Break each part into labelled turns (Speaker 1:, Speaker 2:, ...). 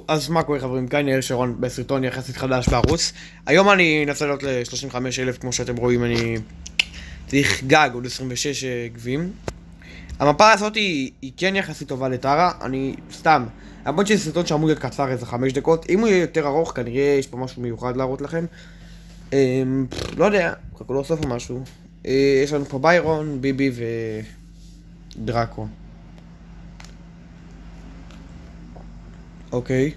Speaker 1: אז מה קורה חברים, גיא נהל שרון בסרטון יחסית חדש בערוץ. היום אני אנסה לעלות ל-35,000, כמו שאתם רואים אני צריך גג עוד 26 גבים. המפה הזאת היא כן יחסית טובה לטרה, אני סתם, למרות שזה סרטון שאמור להיות קצר איזה 5 דקות, אם הוא יהיה יותר ארוך כנראה יש פה משהו מיוחד להראות לכם. לא יודע, חכו לא סוף או משהו. יש לנו פה ביירון, ביבי ודרקו. אוקיי.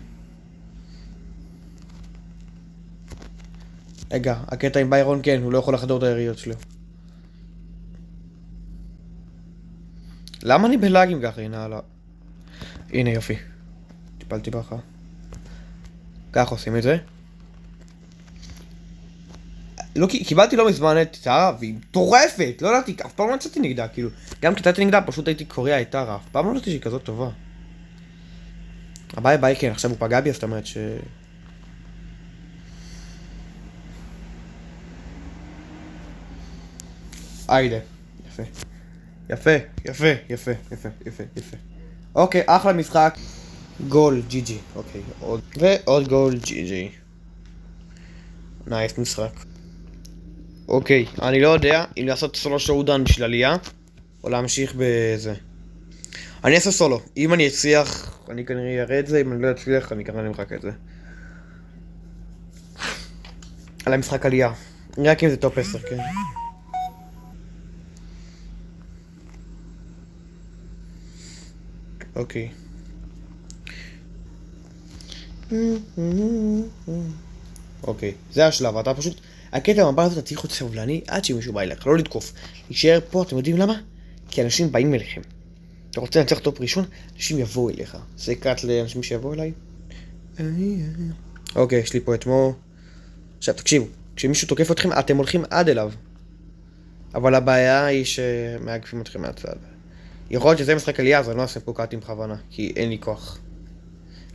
Speaker 1: רגע, הקטע עם ביירון כן, הוא לא יכול לחדור את היריות שלו. למה אני בלאגים ככה? הנה, הלאה. הנה יופי. טיפלתי בך. כך עושים את זה. לא, קיבלתי לא מזמן את טרה, והיא מטורפת! לא ידעתי, אף פעם לא יצאתי נגדה, כאילו. גם קטעתי נגדה, פשוט הייתי קורא את טרה. אף פעם לא ידעתי שהיא כזאת טובה. ביי כן, עכשיו הוא פגע בי, אז זאת אומרת ש... היידה, יפה. יפה, יפה, יפה, יפה, יפה, יפה. אוקיי, אחלה משחק. גול, ג'י ג'י. אוקיי, ועוד גול, ג'י ג'י. נייס משחק. אוקיי, אני לא יודע אם לעשות סולו שואודן בשביל עלייה, או להמשיך בזה. אני אעשה סולו. אם אני אצליח, אני כנראה אראה את זה, אם אני לא אצליח, אני כנראה נמחק את זה. על המשחק עלייה. רק אם זה טופ 10, כן. אוקיי. אוקיי, זה השלב, אתה פשוט... הקטע במבט הזה אתה צריך להיות סבלני עד שמישהו בא אליך, לא לתקוף. להישאר פה, אתם יודעים למה? כי אנשים באים אליכם. אתה רוצה לנצח טופ ראשון, אנשים יבואו אליך. זה קאט לאנשים שיבואו אליי. אוקיי, יש לי פה את מו. עכשיו תקשיבו, כשמישהו תוקף אתכם, אתם הולכים עד אליו. אבל הבעיה היא שמאגפים אתכם מהצד. יכול להיות שזה משחק עלייה, אז אני לא אעשה פה קאטים בכוונה, כי אין לי כוח.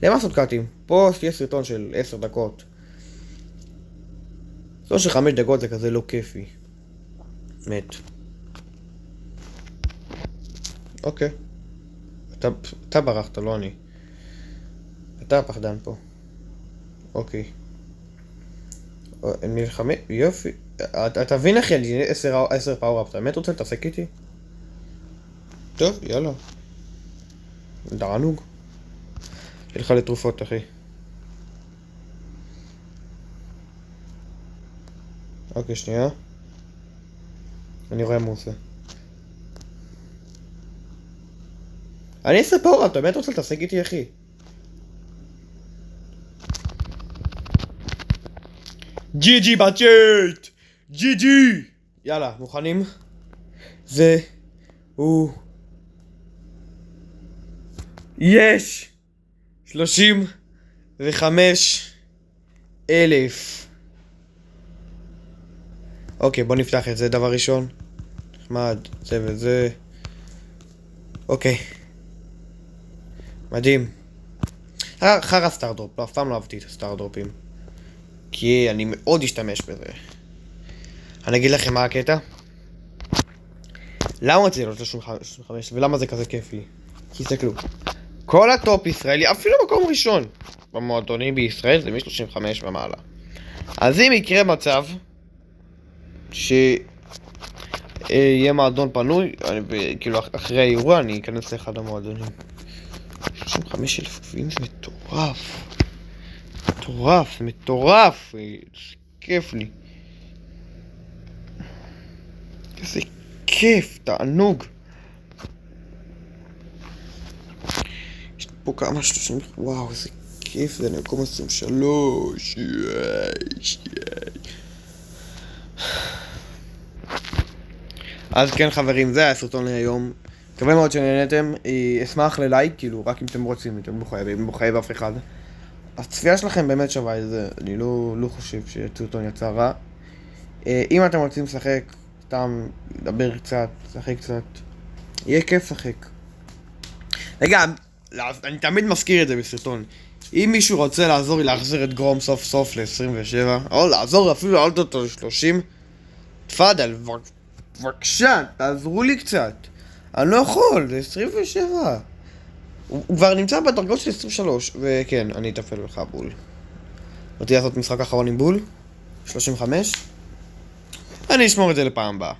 Speaker 1: למה לעשות קאטים? פה יש סרטון של 10 דקות. סרטון של 5 דקות זה כזה לא כיפי. מת. אוקיי. אתה ברחת, לא אני. אתה הפחדן פה. אוקיי. הם נלחמים, יופי. אתה מבין אחי, אני 10 פאור-אפ, אתה באמת רוצה להתעסק איתי? טוב, יאללה. דרנוג. תלך לתרופות, אחי. אוקיי, שנייה. אני רואה מה הוא עושה. אני 10 פאור-אפ, אתה באמת רוצה להתעסק איתי, אחי? ג'י ג'י בצ'אט! ג'י ג'י! יאללה, מוכנים? זה... הוא... יש! 35,000. אוקיי, בוא נפתח את זה דבר ראשון. נחמד, זה וזה. אוקיי. מדהים. חרא סטארדרופ, אף פעם לא אהבתי את הסטארדרופים. כי אני מאוד אשתמש בזה. אני אגיד לכם מה הקטע. למה זה לא 35 ולמה זה כזה כיף לי? כי תסתכלו. כל הטופ ישראלי, אפילו מקום ראשון במועדונים בישראל זה מ-35 ומעלה. אז אם יקרה מצב שיהיה מועדון פנוי, כאילו אחרי האירוע אני אכנס לאחד המועדונים. 35,000 גביעים זה מטורף. מטורף, מטורף. כיף לי. איזה כיף, תענוג. יש פה כמה 30, וואו, איזה כיף זה, אני מקום 23. אז כן חברים, זה היה הסרטון להיום. מקווה מאוד שנהנתם, אשמח ללייק, כאילו, רק אם אתם רוצים, אתם לא חייב אף אחד. הצפייה שלכם באמת שווה את זה, אני לא חושב שהסרטון יצא רע. אם אתם רוצים לשחק, סתם לדבר קצת, לשחק קצת, יהיה כיף לשחק. רגע, אני תמיד מזכיר את זה בסרטון. אם מישהו רוצה לעזור לי להחזיר את גרום סוף סוף ל-27, או לעזור אפילו לעלות אותו ל-30, תפאדל, בבקשה, תעזרו לי קצת. אני לא יכול, זה 27. הוא כבר נמצא בדרגות של 23, וכן, אני אטפל לך בול. רציתי לעשות משחק אחרון עם בול, 35. אני אשמור את זה לפעם הבאה.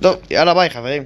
Speaker 1: טוב, יאללה ביי חברים.